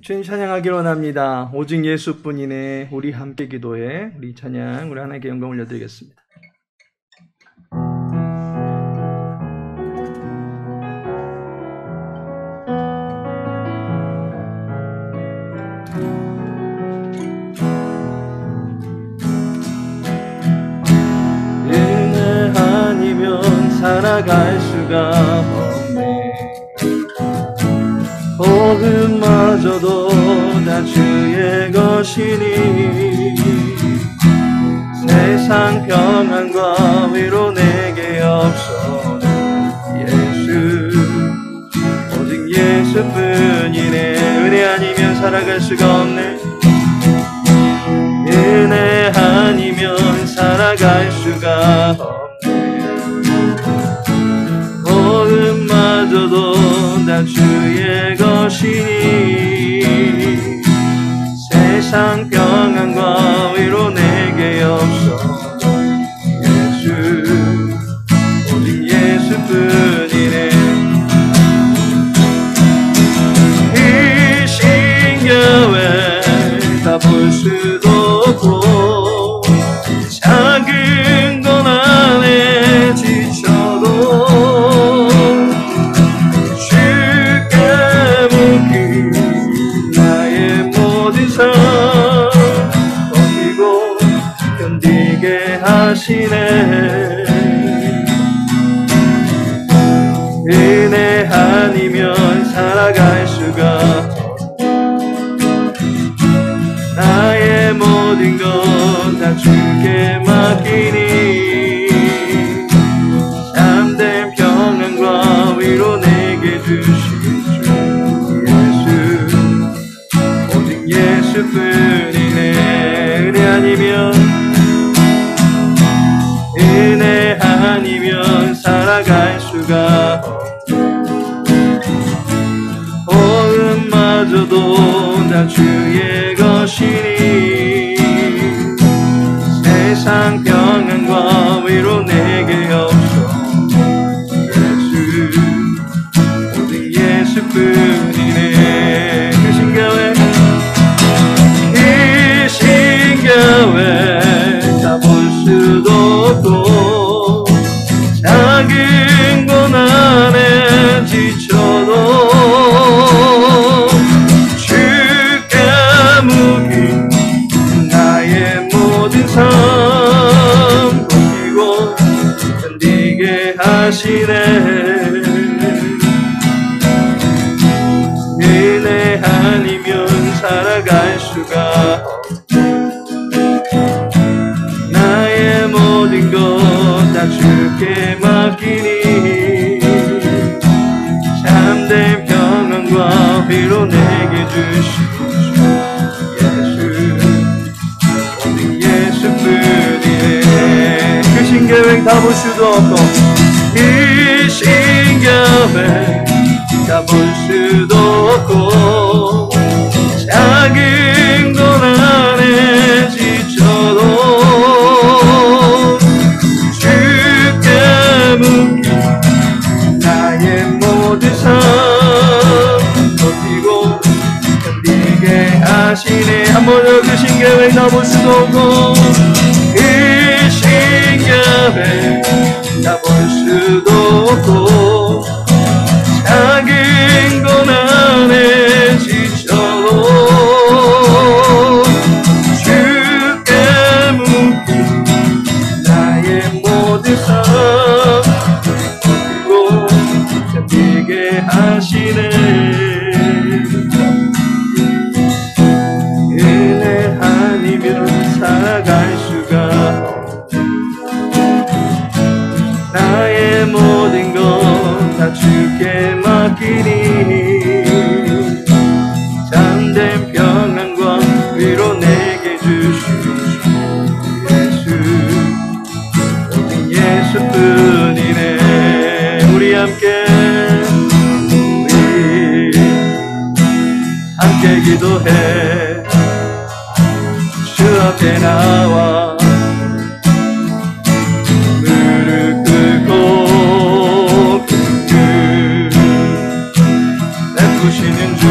주님 찬양하기를 원합니다. 오직 예수뿐이네. 우리 함께 기도해. 우리 찬양, 우리 하나님께 영광 올려드리겠습니다. 은혜 아니면 살아갈 수가 없네. 복음마저도 다 주의 것이니 세상 평안과 위로 내게 없어. 예수, 오직 예수뿐이네. 은혜 아니면 살아갈 수가 없네. 은혜 아니면 살아갈 수가 없네. 복음마저도 다 주의 것이니 세상 평안과 위로 내게 없어. 예수, 오직 예수뿐이네. 이 신교회 다 볼 수도 없고 작은 것 안에 지쳐도 주께 묻기 나의 모든 삶 버티고 견디게 하시네. 은혜 아니면 살아갈 수가. 나의 모든 것 다 주께 맡기니 참된 평안과 위로 내게 주신 주 예수, 오직 예수뿐이네. 은혜 아니면 살아갈 수가. 복음마저도 다 주의 것이니 세상 평안과 위로 내게 없어. 예수, 오직 예수뿐이네. 그 신교회 다 볼 수도 없고 작은 것 안에 지쳐도 주께 묻기 나의 모든 삶 버티고 견디게 하시네. 은혜 아니면 살아갈 수가. 나의 모든 것 다 주께 맡기니 참된 평안과 위로 내게 주신 주 예수, 오직 예수뿐이네. 그 신계획 다 볼 수도 없고 그 신계획 다 볼 수도 없고 작은 것 안에 지쳐도 주께 묻기 나의 모든 삶 버티고 견디게 하시네. 한 번 더 그 신계획 다 볼 수도 없고 그 신계획 다 볼 수도 없고 작은 것 안에 지쳐도 주께 묻기 나의 모든 삶 버티고 견디게 하시네. 은혜 아니면 살아갈 수가. 나의 모든 것 다 주께 맡기니 참된 평안과 위로 내게 주신 주 예수, 오직 예수뿐이네. 우리 함께 기도해. 주 앞에 나와 베푸시는 주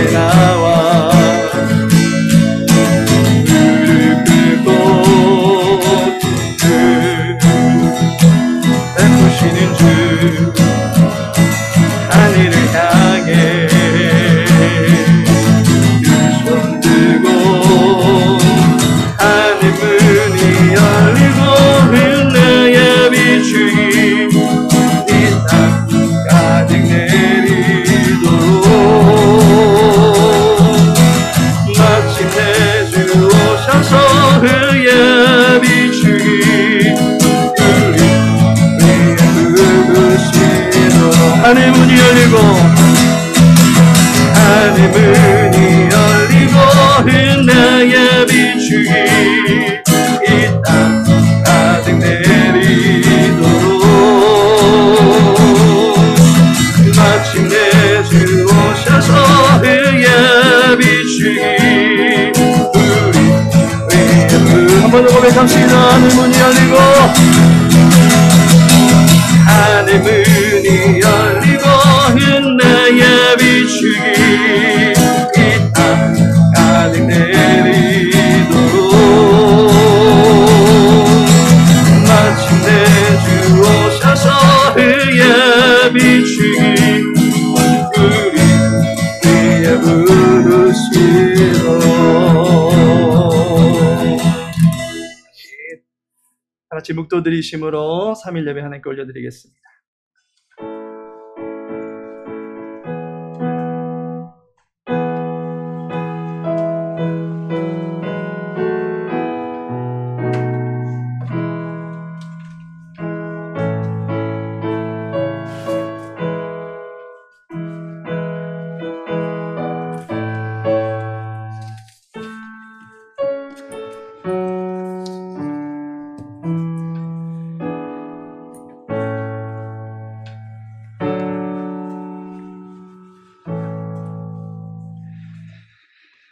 내게 나와 무릎 꿇고 베푸시는 주 하늘을 향해 두 손 들고 하늘 문이 열리고 은혜의 비추기 이 땅 가득 내리도록 마침내 주 오셔서 그의 비추기 우리 위에 부으시도록 하늘 문이 열리고 하늘 문이 열리고 은혜의 비추기 이 땅 가득 내리도록 마침내 주 오셔서 그의 비추기 우리 위에 한 번 더 고백합시다. 하늘 문이 열리고 하늘 문이 열리고 은혜의 비추기 이 땅 가득 내리도록 마침내 주 오셔서 그의 비추기 우리 위에 부르시도록 다같이 묵도드리심으로 3일 예배 하나님께 올려드리겠습니다.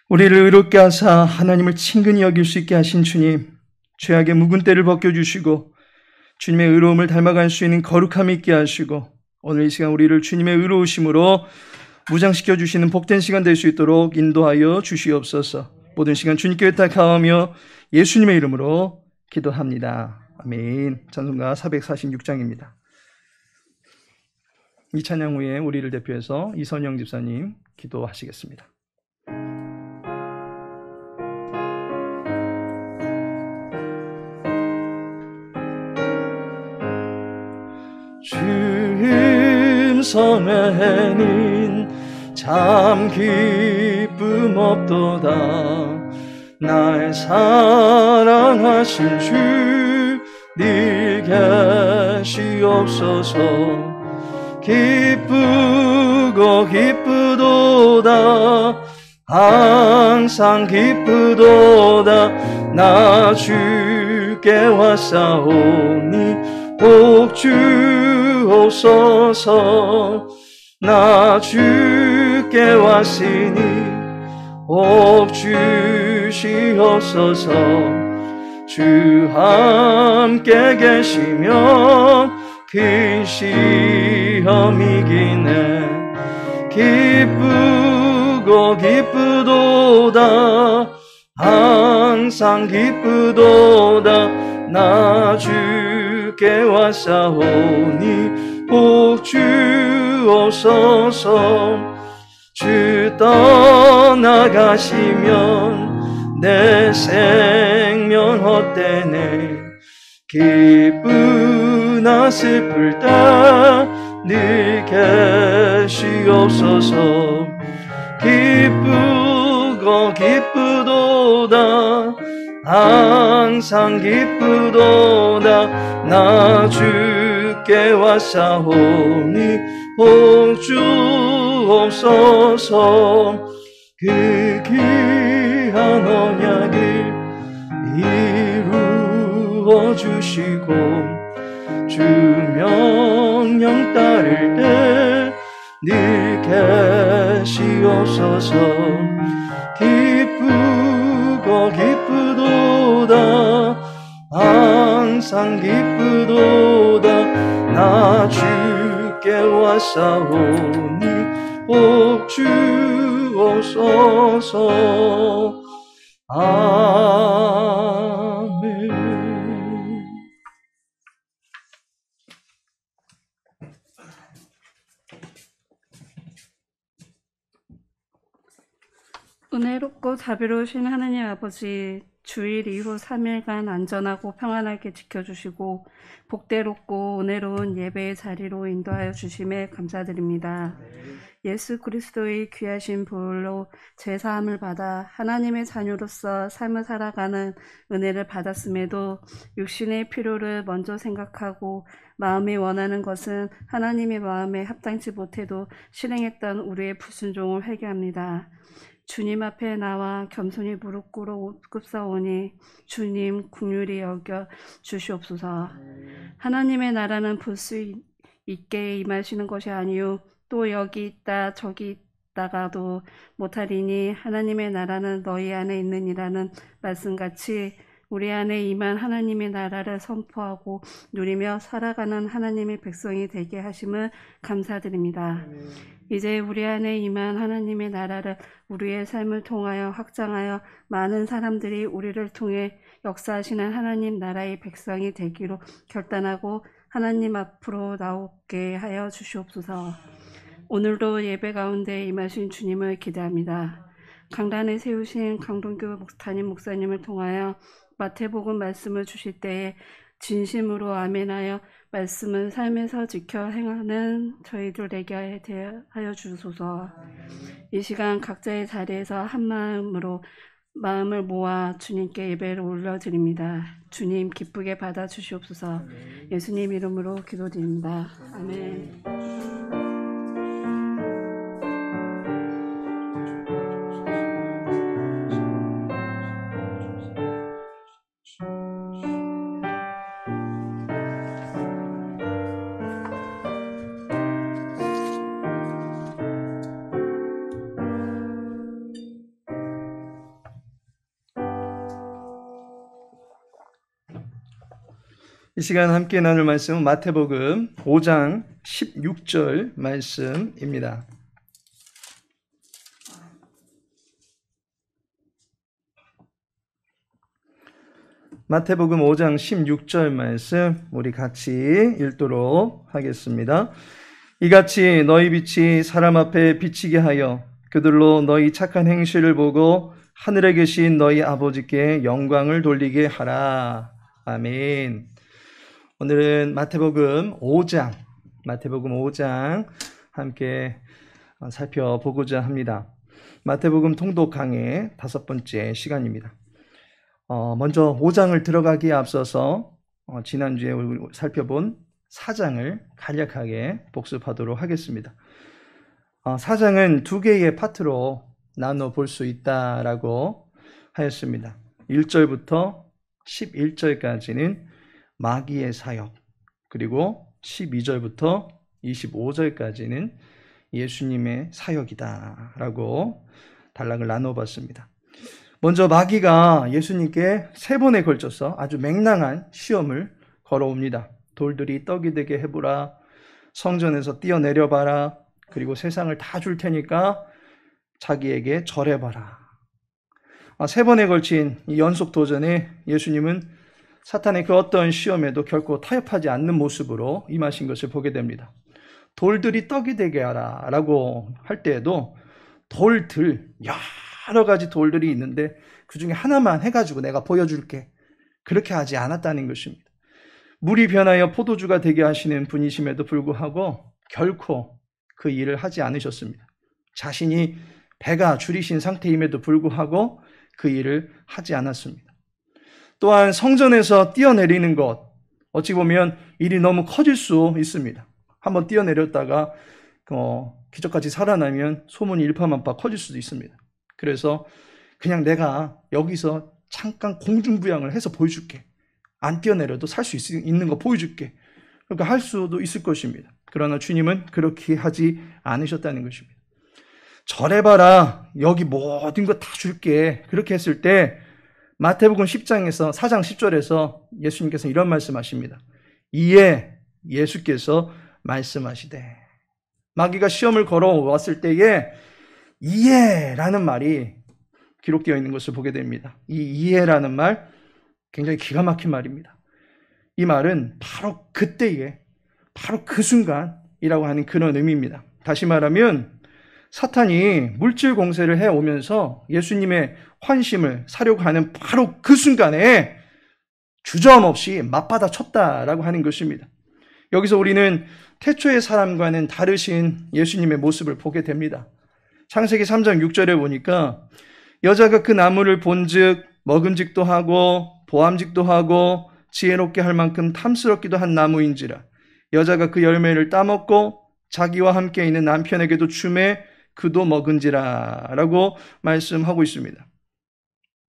우리를 의롭게 하사 하나님을 친근히 여길 수 있게 하신 주님, 죄악의 묵은 때를 벗겨주시고 주님의 의로움을 닮아갈 수 있는 거룩함이 있게 하시고 오늘 이 시간 우리를 주님의 의로우심으로 무장시켜 주시는 복된 시간 될 수 있도록 인도하여 주시옵소서. 모든 시간 주님께 의탁하오며 예수님의 이름으로 기도합니다. 아멘. 찬송가 446장입니다. 이 찬양 후에 우리를 대표해서 이선영 집사님 기도하시겠습니다. 성회는 참 기쁨 없도다. 날 사랑하신 주 늘 계시옵소서. 기쁘고 기쁘도다. 항상 기쁘도다. 나 주께 왔사오니 복 주옵소서. 나 주께 왔으니 복 주시옵소서. 주 함께 계시면 큰 시험이 기네. 기쁘고 기쁘도다. 항상 기쁘도다. 나 주께 왔사오니 복 주옵소서. 주 떠나가시면 내 생명 헛되네. 기쁘나 슬플 때 늘 계시옵소서. 기쁘고 기쁘도다. 항상 기쁘도다. 나 주께 왔사오니 복 주옵소서. 그 귀한 언약을 이루어 주시고 주 명령 따를 때 늘 계시옵소서. 기쁘고 기쁘도다. 항상 기쁘도다. 나 주께 왔사오니 복 주옵소서. 주옵소서. 아멘. 은혜롭고 자비로우신 하나님 아버지, 주일 이후 3일간 안전하고 평안하게 지켜주시고 복대롭고 은혜로운 예배의 자리로 인도하여 주심에 감사드립니다. 예수 그리스도의 귀하신 보혈로 죄사함을 받아 하나님의 자녀로서 삶을 살아가는 은혜를 받았음에도 육신의 필요를 먼저 생각하고 마음이 원하는 것은 하나님의 마음에 합당치 못해도 실행했던 우리의 불순종을 회개합니다. 주님 앞에 나와 겸손히 무릎 꿇어 굽사오니 주님 긍휼히 여겨 주시옵소서. 하나님의 나라는 볼 수 있게 임하시는 것이 아니요 또 여기 있다 저기 있다가도 못하리니 하나님의 나라는 너희 안에 있느니라는 말씀같이 우리 안에 임한 하나님의 나라를 선포하고 누리며 살아가는 하나님의 백성이 되게 하심을 감사드립니다. 이제 우리 안에 임한 하나님의 나라를 우리의 삶을 통하여 확장하여 많은 사람들이 우리를 통해 역사하시는 하나님 나라의 백성이 되기로 결단하고 하나님 앞으로 나오게 하여 주시옵소서. 오늘도 예배 가운데 임하신 주님을 기대합니다. 강단에 세우신 강동규 담임 목사님을 통하여 마태복음 말씀을 주실 때에 진심으로 아멘하여 말씀을 삶에서 지켜 행하는 저희들 되게 하여 주소서. 이 시간 각자의 자리에서 한 마음으로 마음을 모아 주님께 예배를 올려드립니다. 주님 기쁘게 받아주시옵소서. 예수님 이름으로 기도드립니다. 아멘. 이 시간 함께 나눌 말씀은 마태복음 5장 16절 말씀입니다. 마태복음 5장 16절 말씀 우리 같이 읽도록 하겠습니다. 이같이 너희 빛이 사람 앞에 비치게 하여 그들로 너희 착한 행실을 보고 하늘에 계신 너희 아버지께 영광을 돌리게 하라. 아멘. 오늘은 마태복음 5장 함께 살펴보고자 합니다. 마태복음 통독 강의 5번째 시간입니다. 먼저 5장을 들어가기에 앞서서 지난주에 살펴본 4장을 간략하게 복습하도록 하겠습니다. 4장은 2개의 파트로 나눠 볼 수 있다라고 하였습니다. 1절부터 11절까지는 마귀의 사역, 그리고 12절부터 25절까지는 예수님의 사역이다라고 단락을 나눠봤습니다. 먼저 마귀가 예수님께 3번에 걸쳐서 아주 맹랑한 시험을 걸어옵니다. 돌들이 떡이 되게 해보라, 성전에서 뛰어내려봐라, 그리고 세상을 다 줄 테니까 자기에게 절해봐라. 3번에 걸친 이 연속 도전에 예수님은 사탄의 그 어떤 시험에도 결코 타협하지 않는 모습으로 임하신 것을 보게 됩니다. 돌들이 떡이 되게 하라 라고 할 때에도 돌들, 여러 가지 돌들이 있는데 그 중에 하나만 해가지고 내가 보여줄게, 그렇게 하지 않았다는 것입니다. 물이 변하여 포도주가 되게 하시는 분이심에도 불구하고 결코 그 일을 하지 않으셨습니다. 자신이 배가 줄이신 상태임에도 불구하고 그 일을 하지 않았습니다. 또한 성전에서 뛰어내리는 것, 어찌 보면 일이 너무 커질 수 있습니다. 한번 뛰어내렸다가 기적같이 살아나면 소문이 일파만파 커질 수도 있습니다. 그래서 그냥 내가 여기서 잠깐 공중부양을 해서 보여줄게, 안 뛰어내려도 살 수 있는 거 보여줄게, 그러니까 할 수도 있을 것입니다. 그러나 주님은 그렇게 하지 않으셨다는 것입니다. 절해봐라, 여기 모든 거 다 줄게, 그렇게 했을 때 마태복음 10장에서 4장 10절에서 예수님께서 이런 말씀하십니다. 이에 예수께서 말씀하시되, 마귀가 시험을 걸어왔을 때에 이해라는 말이 기록되어 있는 것을 보게 됩니다. 이 이해라는 말 굉장히 기가 막힌 말입니다. 이 말은 바로 그때에 바로 그 순간이라고 하는 그런 의미입니다. 다시 말하면 사탄이 물질 공세를 해오면서 예수님의 환심을 사려고 하는 바로 그 순간에 주저함없이 맞받아 쳤다라고 하는 것입니다. 여기서 우리는 태초의 사람과는 다르신 예수님의 모습을 보게 됩니다. 창세기 3장 6절에 보니까 여자가 그 나무를 본즉 먹음직도 하고 보암직도 하고 지혜롭게 할 만큼 탐스럽기도 한 나무인지라 여자가 그 열매를 따먹고 자기와 함께 있는 남편에게도 주매 그도 먹은지라 라고 말씀하고 있습니다.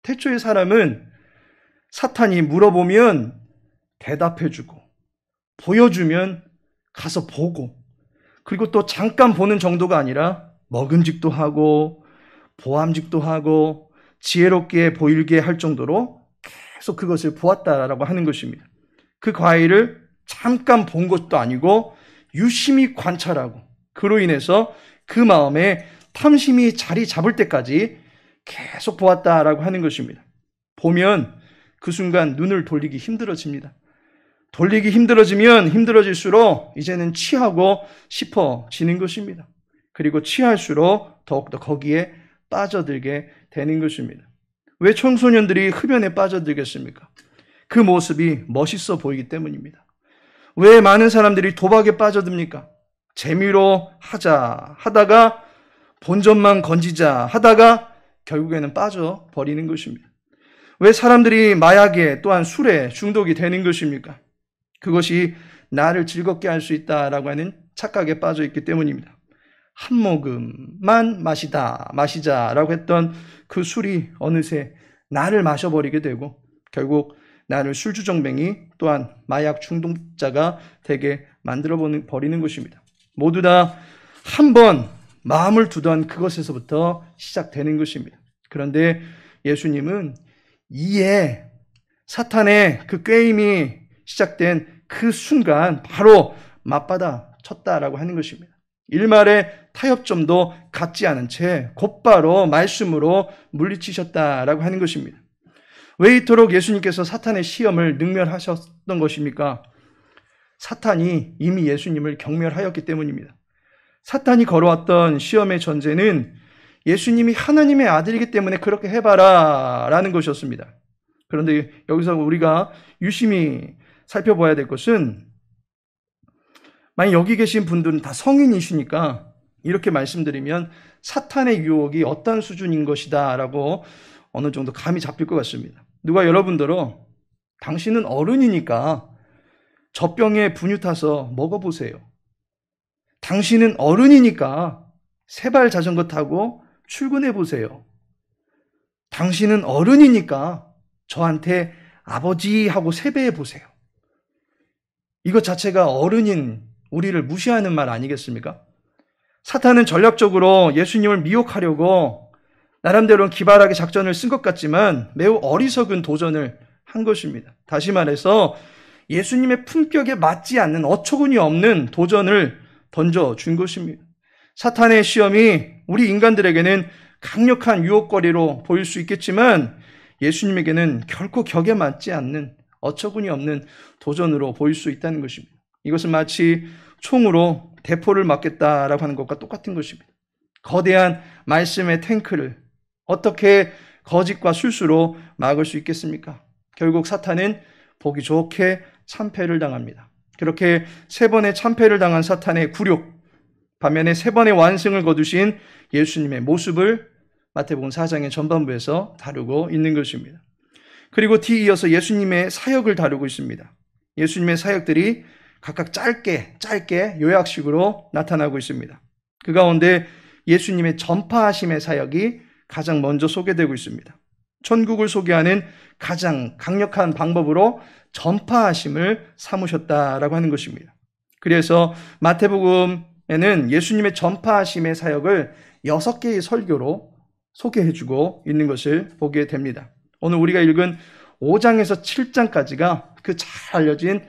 태초의 사람은 사탄이 물어보면 대답해주고 보여주면 가서 보고 그리고 또 잠깐 보는 정도가 아니라 먹음직도 하고 보암직도 하고 지혜롭게 보이게 할 정도로 계속 그것을 보았다라고 하는 것입니다. 그 과일을 잠깐 본 것도 아니고 유심히 관찰하고 그로 인해서 그 마음에 탐심이 자리 잡을 때까지 계속 보았다라고 하는 것입니다. 보면 그 순간 눈을 돌리기 힘들어집니다. 돌리기 힘들어지면 힘들어질수록 이제는 취하고 싶어지는 것입니다. 그리고 취할수록 더욱더 거기에 빠져들게 되는 것입니다. 왜 청소년들이 흡연에 빠져들겠습니까? 그 모습이 멋있어 보이기 때문입니다. 왜 많은 사람들이 도박에 빠져듭니까? 재미로 하다가 본전만 건지자 하다가 결국에는 빠져버리는 것입니다. 왜 사람들이 마약에 또한 술에 중독이 되는 것입니까? 그것이 나를 즐겁게 할 수 있다라고 하는 착각에 빠져 있기 때문입니다. 한 모금만 마시자라고 했던 그 술이 어느새 나를 마셔버리게 되고 결국 나를 술주정뱅이 또한 마약 중독자가 되게 만들어 버리는 것입니다. 모두 다 한 번 마음을 두던 그것에서부터 시작되는 것입니다. 그런데 예수님은 이에 사탄의 그 게임이 시작된 그 순간 바로 맞받아 쳤다라고 하는 것입니다. 일말의 타협점도 갖지 않은 채 곧바로 말씀으로 물리치셨다라고 하는 것입니다. 왜 이토록 예수님께서 사탄의 시험을 능멸하셨던 것입니까? 사탄이 이미 예수님을 경멸하였기 때문입니다. 사탄이 걸어왔던 시험의 전제는 예수님이 하나님의 아들이기 때문에 그렇게 해봐라 라는 것이었습니다. 그런데 여기서 우리가 유심히 살펴봐야 될 것은 만약 여기 계신 분들은 다 성인이시니까 이렇게 말씀드리면 사탄의 유혹이 어떤 수준인 것이다 라고 어느 정도 감이 잡힐 것 같습니다. 누가 여러분들어 당신은 어른이니까 젖병에 분유 타서 먹어보세요. 당신은 어른이니까 세발 자전거 타고 출근해보세요. 당신은 어른이니까 저한테 아버지 하고 세배해보세요. 이것 자체가 어른인 우리를 무시하는 말 아니겠습니까? 사탄은 전략적으로 예수님을 미혹하려고 나름대로는 기발하게 작전을 쓴 것 같지만 매우 어리석은 도전을 한 것입니다. 다시 말해서 예수님의 품격에 맞지 않는 어처구니 없는 도전을 던져준 것입니다. 사탄의 시험이 우리 인간들에게는 강력한 유혹거리로 보일 수 있겠지만 예수님에게는 결코 격에 맞지 않는 어처구니 없는 도전으로 보일 수 있다는 것입니다. 이것은 마치 총으로 대포를 맞겠다라고 하는 것과 똑같은 것입니다. 거대한 말씀의 탱크를 어떻게 거짓과 술수로 막을 수 있겠습니까? 결국 사탄은 보기 좋게 참패를 당합니다. 그렇게 3번의 참패를 당한 사탄의 굴욕, 반면에 3번의 완승을 거두신 예수님의 모습을 마태복음 4장의 전반부에서 다루고 있는 것입니다. 그리고 뒤이어서 예수님의 사역을 다루고 있습니다. 예수님의 사역들이 각각 짧게 요약식으로 나타나고 있습니다. 그 가운데 예수님의 전파하심의 사역이 가장 먼저 소개되고 있습니다. 천국을 소개하는 가장 강력한 방법으로 전파하심을 삼으셨다라고 하는 것입니다. 그래서 마태복음에는 예수님의 전파하심의 사역을 6개의 설교로 소개해주고 있는 것을 보게 됩니다. 오늘 우리가 읽은 5장에서 7장까지가 그 잘 알려진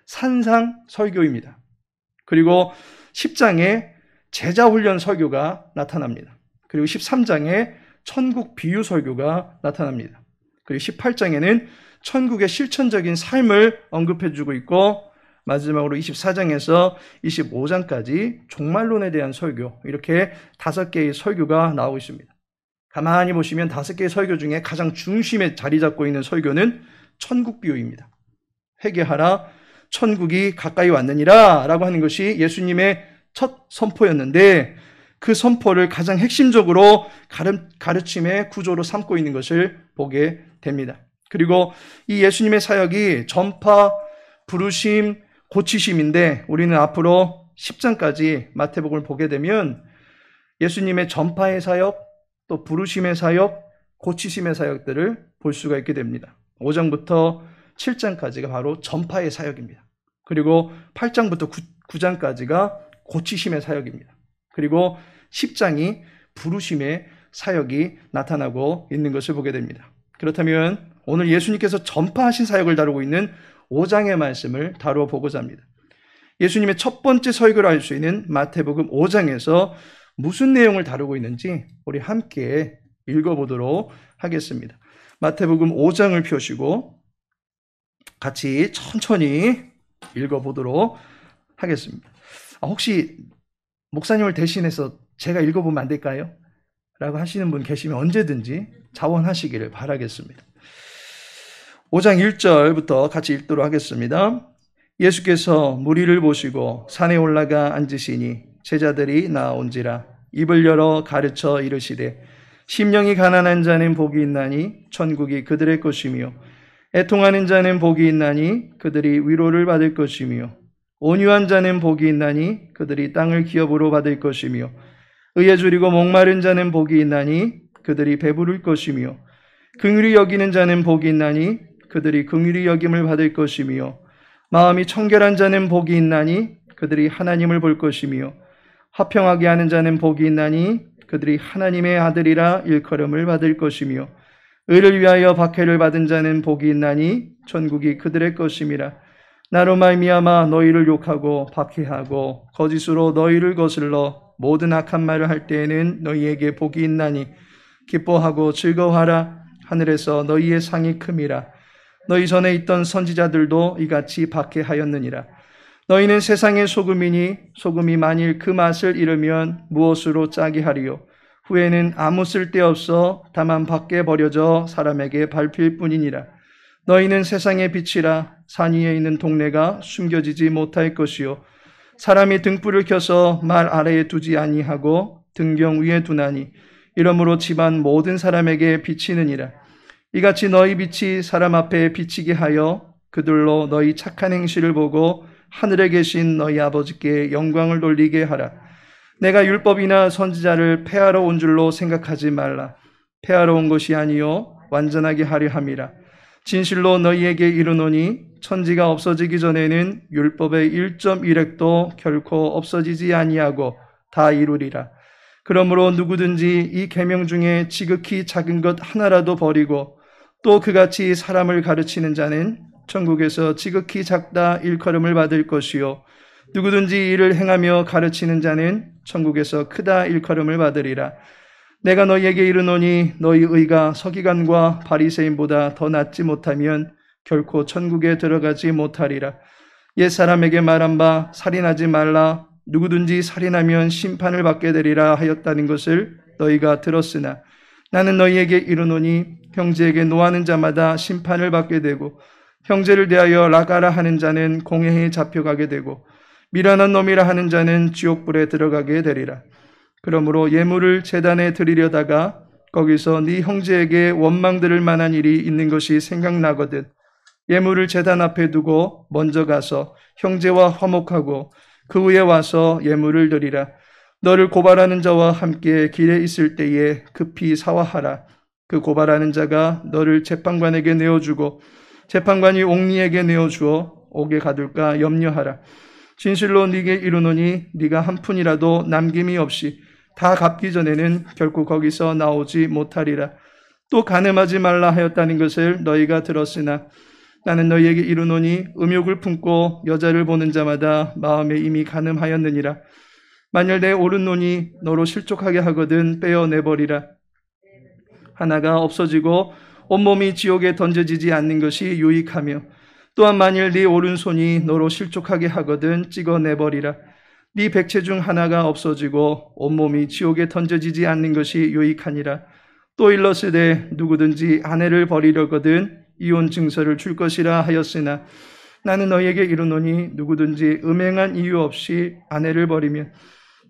산상 설교입니다. 그리고 10장에 제자훈련 설교가 나타납니다. 그리고 13장에 천국 비유 설교가 나타납니다. 그리고 18장에는 천국의 실천적인 삶을 언급해주고 있고, 마지막으로 24장에서 25장까지 종말론에 대한 설교, 이렇게 5개의 설교가 나오고 있습니다. 가만히 보시면 5개의 설교 중에 가장 중심에 자리 잡고 있는 설교는 천국 비유입니다. 회개하라, 천국이 가까이 왔느니라 라고 하는 것이 예수님의 첫 선포였는데, 그 선포를 가장 핵심적으로 가르침의 구조로 삼고 있는 것을 보게 됩니다. 그리고 이 예수님의 사역이 전파, 부르심, 고치심인데, 우리는 앞으로 10장까지 마태복음을 보게 되면 예수님의 전파의 사역, 또 부르심의 사역, 고치심의 사역들을 볼 수가 있게 됩니다. 5장부터 7장까지가 바로 전파의 사역입니다. 그리고 8장부터 9장까지가 고치심의 사역입니다. 그리고 10장이 부르심의 사역이 나타나고 있는 것을 보게 됩니다. 그렇다면 오늘 예수님께서 전파하신 사역을 다루고 있는 5장의 말씀을 다루어 보고자 합니다. 예수님의 첫 번째 설교를 알 수 있는 마태복음 5장에서 무슨 내용을 다루고 있는지 우리 함께 읽어보도록 하겠습니다. 마태복음 5장을 펴시고 같이 천천히 읽어보도록 하겠습니다. 혹시 목사님을 대신해서 제가 읽어보면 안 될까요? 라고 하시는 분 계시면 언제든지 자원하시기를 바라겠습니다. 5장 1절부터 같이 읽도록 하겠습니다. 예수께서 무리를 보시고 산에 올라가 앉으시니 제자들이 나온지라 입을 열어 가르쳐 이르시되 심령이 가난한 자는 복이 있나니 천국이 그들의 것이며 애통하는 자는 복이 있나니 그들이 위로를 받을 것이며 온유한 자는 복이 있나니 그들이 땅을 기업으로 받을 것이며 의에 줄이고 목마른 자는 복이 있나니 그들이 배부를 것이며 긍휼히 여기는 자는 복이 있나니 그들이 긍휼히 여김을 받을 것이며 마음이 청결한 자는 복이 있나니 그들이 하나님을 볼 것이며 화평하게 하는 자는 복이 있나니 그들이 하나님의 아들이라 일컬음을 받을 것이며 의를 위하여 박해를 받은 자는 복이 있나니 천국이 그들의 것임이라. 나로 말미암아 너희를 욕하고 박해하고 거짓으로 너희를 거슬러 모든 악한 말을 할 때에는 너희에게 복이 있나니 기뻐하고 즐거워하라. 하늘에서 너희의 상이 큼이라. 너희 전에 있던 선지자들도 이같이 박해하였느니라. 너희는 세상의 소금이니 소금이 만일 그 맛을 잃으면 무엇으로 짜게 하리요. 후에는 아무 쓸데없어 다만 밖에 버려져 사람에게 밟힐 뿐이니라. 너희는 세상의 빛이라. 산 위에 있는 동네가 숨겨지지 못할 것이요 사람이 등불을 켜서 말 아래에 두지 아니하고 등경 위에 두나니 이러므로 집안 모든 사람에게 비치느니라. 이같이 너희 빛이 사람 앞에 비치게 하여 그들로 너희 착한 행실을 보고 하늘에 계신 너희 아버지께 영광을 돌리게 하라. 내가 율법이나 선지자를 폐하러 온 줄로 생각하지 말라. 폐하러 온 것이 아니요 완전하게 하려 함이라. 진실로 너희에게 이르노니 천지가 없어지기 전에는 율법의 1.1획도 결코 없어지지 아니하고 다 이루리라. 그러므로 누구든지 이 계명 중에 지극히 작은 것 하나라도 버리고 또 그같이 사람을 가르치는 자는 천국에서 지극히 작다 일컬음을 받을 것이요 누구든지 이를 행하며 가르치는 자는 천국에서 크다 일컬음을 받으리라. 내가 너희에게 이르노니 너희 의가 서기관과 바리새인보다 더 낫지 못하면 결코 천국에 들어가지 못하리라. 옛 사람에게 말한 바 살인하지 말라. 누구든지 살인하면 심판을 받게 되리라 하였다는 것을 너희가 들었으나 나는 너희에게 이르노니 형제에게 노하는 자마다 심판을 받게 되고 형제를 대하여 라가라 하는 자는 공회에 잡혀가게 되고 미련한 놈이라 하는 자는 지옥불에 들어가게 되리라. 그러므로 예물을 제단에 드리려다가 거기서 네 형제에게 원망 들을 만한 일이 있는 것이 생각나거든 예물을 제단 앞에 두고 먼저 가서 형제와 화목하고 그 후에 와서 예물을 드리라. 너를 고발하는 자와 함께 길에 있을 때에 급히 사화하라. 그 고발하는 자가 너를 재판관에게 내어주고 재판관이 옥리에게 내어주어 옥에 가둘까 염려하라. 진실로 네게 이르노니 네가 한 푼이라도 남김이 없이 다 갚기 전에는 결코 거기서 나오지 못하리라. 또 간음하지 말라 하였다는 것을 너희가 들었으나 나는 너희에게 이르노니 음욕을 품고 여자를 보는 자마다 마음에 이미 간음하였느니라. 만일 내 오른손이 너로 실족하게 하거든 떼어내버리라. 하나가 없어지고 온몸이 지옥에 던져지지 않는 것이 유익하며, 또한 만일 네 오른손이 너로 실족하게 하거든 찍어내버리라. 네 백체 중 하나가 없어지고 온몸이 지옥에 던져지지 않는 것이 유익하니라. 또 일러스되 누구든지 아내를 버리려거든 이혼 증서를 줄 것이라 하였으나 나는 너희에게 이르노니 누구든지 음행한 이유 없이 아내를 버리면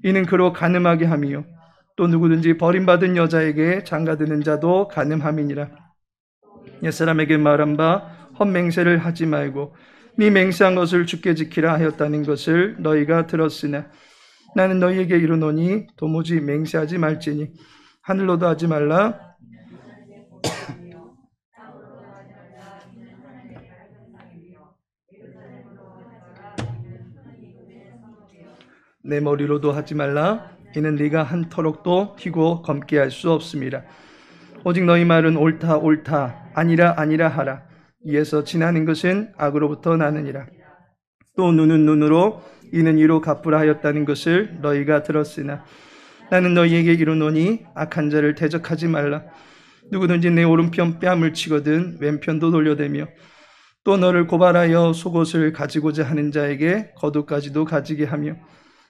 이는 그로 간음하게 함이요 또 누구든지 버림받은 여자에게 장가드는 자도 간음함이니라. 옛사람에게 말한 바 헛맹세를 하지 말고 네 맹세한 것을 주께 지키라 하였다는 것을 너희가 들었으나 나는 너희에게 이르노니 도무지 맹세하지 말지니 하늘로도 하지 말라. 내 머리로도 하지 말라. 이는 네가 한 터럭도 튀고 검게 할 수 없음이라. 오직 너희 말은 옳다 옳다 아니라 아니라 하라. 이에서 지나는 것은 악으로부터 나느니라. 또 눈은 눈으로 이는 이로 갚으라 하였다는 것을 너희가 들었으나 나는 너희에게 이르노니 악한 자를 대적하지 말라. 누구든지 내 오른편 뺨을 치거든 왼편도 돌려대며 또 너를 고발하여 속옷을 가지고자 하는 자에게 겉옷까지도 가지게 하며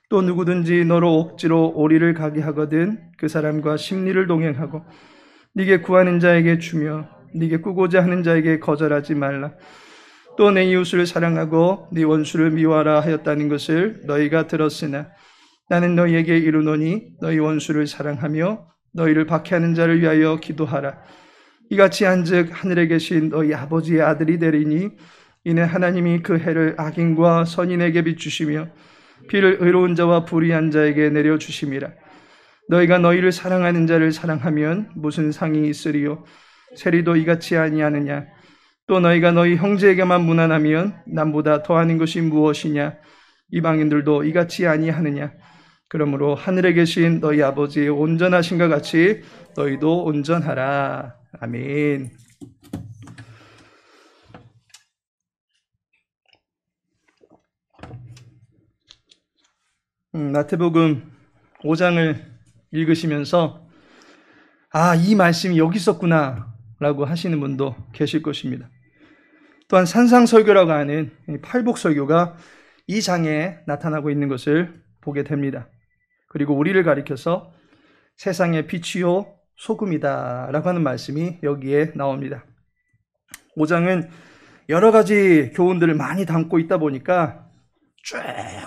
또 누구든지 너로 억지로 오리를 가게 하거든 그 사람과 심리를 동행하고 네게 구하는 자에게 주며 네게 꾸고자 하는 자에게 거절하지 말라. 또 내 이웃을 사랑하고 네 원수를 미워하라 하였다는 것을 너희가 들었으나 나는 너희에게 이르노니 너희 원수를 사랑하며 너희를 박해하는 자를 위하여 기도하라. 이같이 한즉 하늘에 계신 너희 아버지의 아들이 되리니 이는 하나님이 그 해를 악인과 선인에게 비추시며 비를 의로운 자와 불의한 자에게 내려주심이라. 너희가 너희를 사랑하는 자를 사랑하면 무슨 상이 있으리요? 세리도 이같이 아니하느냐? 또 너희가 너희 형제에게만 무난하면 남보다 더하는 것이 무엇이냐? 이방인들도 이같이 아니하느냐? 그러므로 하늘에 계신 너희 아버지의 온전하신과 같이 너희도 온전하라. 아멘. 마태복음 5장을 읽으시면서 이 말씀이 여기 있었구나 라고 하시는 분도 계실 것입니다. 또한 산상설교라고 하는 팔복설교가 이 장에 나타나고 있는 것을 보게 됩니다. 그리고 우리를 가리켜서 세상의 빛이요 소금이다 라고 하는 말씀이 여기에 나옵니다. 5장은 여러 가지 교훈들을 많이 담고 있다 보니까 쭉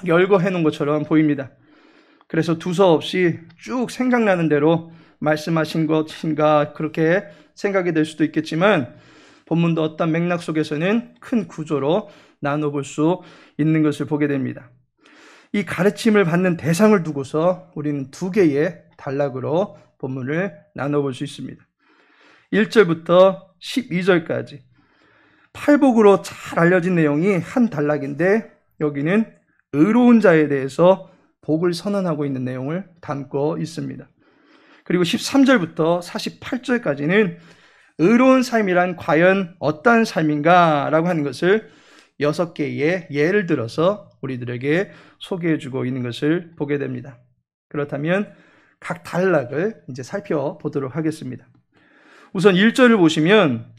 열거해 놓은 것처럼 보입니다. 그래서 두서없이 쭉 생각나는 대로 말씀하신 것인가 그렇게 생각이 될 수도 있겠지만 본문도 어떤 맥락 속에서는 큰 구조로 나눠볼 수 있는 것을 보게 됩니다. 이 가르침을 받는 대상을 두고서 우리는 두 개의 단락으로 본문을 나눠볼 수 있습니다. 1절부터 12절까지 팔복으로 잘 알려진 내용이 한 단락인데 여기는 의로운 자에 대해서 복을 선언하고 있는 내용을 담고 있습니다. 그리고 13절부터 48절까지는 의로운 삶이란 과연 어떤 삶인가 라고 하는 것을 6개의 예를 들어서 우리들에게 소개해주고 있는 것을 보게 됩니다. 그렇다면 각 단락을 이제 살펴보도록 하겠습니다. 우선 1절을 보시면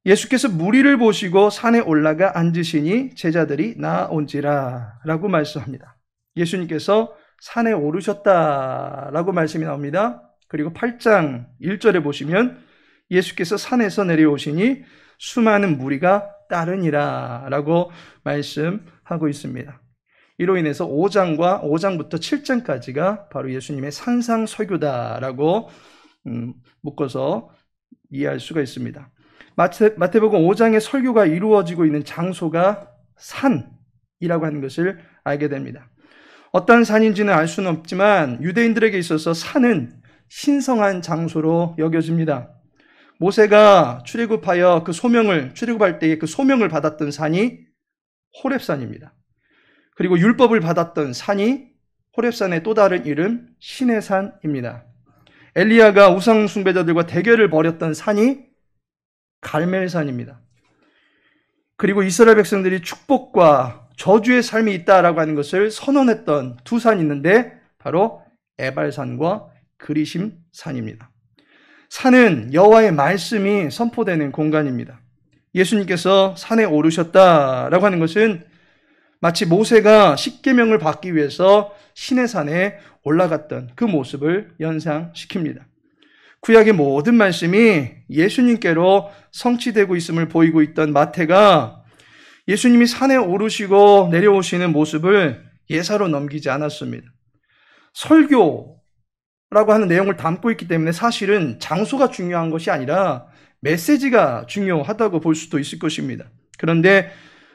예수께서 무리를 보시고 산에 올라가 앉으시니 제자들이 나온지라 라고 말씀합니다. 예수님께서 산에 오르셨다라고 말씀이 나옵니다. 그리고 8장 1절에 보시면 예수께서 산에서 내려오시니 수많은 무리가 따르니라 라고 말씀하고 있습니다. 이로 인해서 5장부터 7장까지가 바로 예수님의 산상설교다라고 묶어서 이해할 수가 있습니다. 마태복음 5장의 설교가 이루어지고 있는 장소가 산이라고 하는 것을 알게 됩니다. 어떤 산인지는 알 수는 없지만 유대인들에게 있어서 산은 신성한 장소로 여겨집니다. 모세가 출애굽할 때에 그 소명을 받았던 산이 호렙산입니다. 그리고 율법을 받았던 산이 호렙산의 또 다른 이름 시내산입니다. 엘리야가 우상 숭배자들과 대결을 벌였던 산이 갈멜산입니다. 그리고 이스라엘 백성들이 축복과 저주의 삶이 있다라고 하는 것을 선언했던 두 산이 있는데 바로 에발산과 그리심 산입니다. 산은 여호와의 말씀이 선포되는 공간입니다. 예수님께서 산에 오르셨다라고 하는 것은 마치 모세가 십계명을 받기 위해서 시내산에 올라갔던 그 모습을 연상시킵니다. 구약의 모든 말씀이 예수님께로 성취되고 있음을 보이고 있던 마태가 예수님이 산에 오르시고 내려오시는 모습을 예사로 넘기지 않았습니다. 설교라고 하는 내용을 담고 있기 때문에 사실은 장소가 중요한 것이 아니라 메시지가 중요하다고 볼 수도 있을 것입니다. 그런데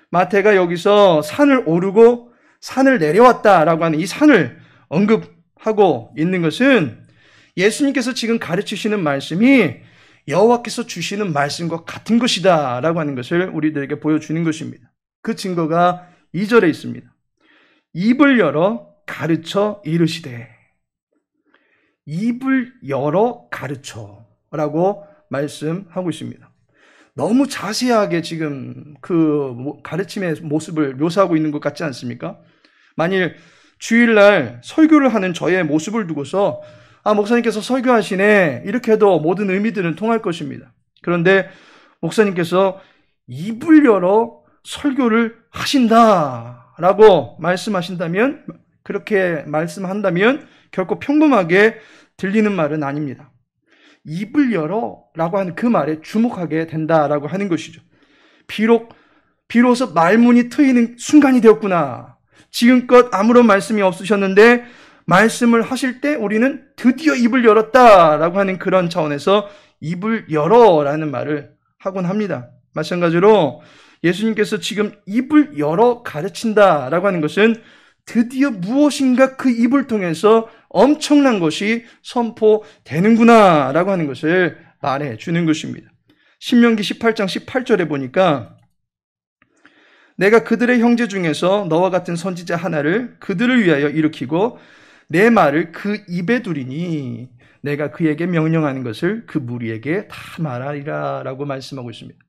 마태가 여기서 산을 오르고 산을 내려왔다라고 하는 이 산을 언급하고 있는 것은 예수님께서 지금 가르치시는 말씀이 여호와께서 주시는 말씀과 같은 것이다 라고 하는 것을 우리들에게 보여주는 것입니다. 그 증거가 2절에 있습니다. 입을 열어 가르쳐 이르시되, 입을 열어 가르쳐 라고 말씀하고 있습니다. 너무 자세하게 지금 그 가르침의 모습을 묘사하고 있는 것 같지 않습니까? 만일 주일날 설교를 하는 저의 모습을 두고서 목사님께서 설교하시네 이렇게 해도 모든 의미들은 통할 것입니다. 그런데 목사님께서 입을 열어 설교를 하신다라고 말씀하신다면, 그렇게 말씀한다면 결코 평범하게 들리는 말은 아닙니다. 입을 열어 라고 하는 그 말에 주목하게 된다라고 하는 것이죠. 비로소 말문이 트이는 순간이 되었구나. 지금껏 아무런 말씀이 없으셨는데 말씀을 하실 때 우리는 드디어 입을 열었다라고 하는 그런 차원에서 입을 열어라는 말을 하곤 합니다. 마찬가지로 예수님께서 지금 입을 열어 가르친다라고 하는 것은 드디어 무엇인가 그 입을 통해서 엄청난 것이 선포되는구나 라고 하는 것을 말해주는 것입니다. 신명기 18장 18절에 보니까 내가 그들의 형제 중에서 너와 같은 선지자 하나를 그들을 위하여 일으키고 내 말을 그 입에 두리니 내가 그에게 명령하는 것을 그 무리에게 다 말하리라 라고 말씀하고 있습니다.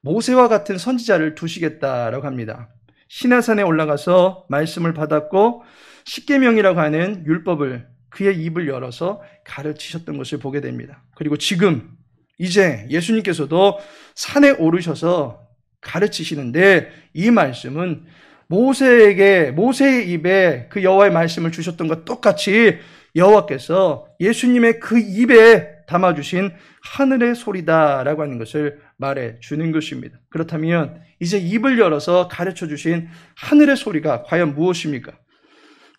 모세와 같은 선지자를 두시겠다라고 합니다. 시내산에 올라가서 말씀을 받았고 십계명이라고 하는 율법을 그의 입을 열어서 가르치셨던 것을 보게 됩니다. 그리고 지금 이제 예수님께서도 산에 오르셔서 가르치시는데 이 말씀은 모세의 입에 그 여호와의 말씀을 주셨던 것 똑같이 여호와께서 예수님의 그 입에 담아주신 하늘의 소리다라고 하는 것을 말해주는 것입니다. 그렇다면 이제 입을 열어서 가르쳐주신 하늘의 소리가 과연 무엇입니까?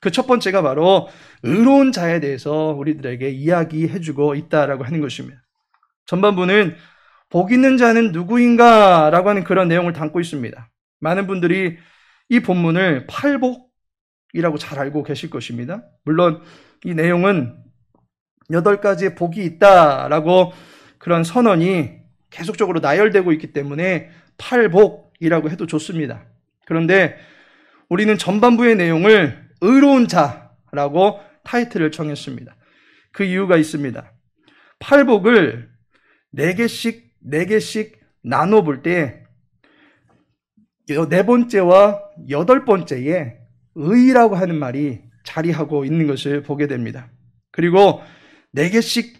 그 첫 번째가 바로 의로운 자에 대해서 우리들에게 이야기해주고 있다라고 하는 것입니다. 전반부는 복 있는 자는 누구인가 라고 하는 그런 내용을 담고 있습니다. 많은 분들이 이 본문을 팔복이라고 잘 알고 계실 것입니다. 물론 이 내용은 8가지의 복이 있다라고 그런 선언이 계속적으로 나열되고 있기 때문에 팔복이라고 해도 좋습니다. 그런데 우리는 전반부의 내용을 의로운 자라고 타이틀을 정했습니다. 그 이유가 있습니다. 팔복을 4개씩 나눠볼 때 4번째와 8번째에 의라고 하는 말이 자리하고 있는 것을 보게 됩니다. 그리고 4개씩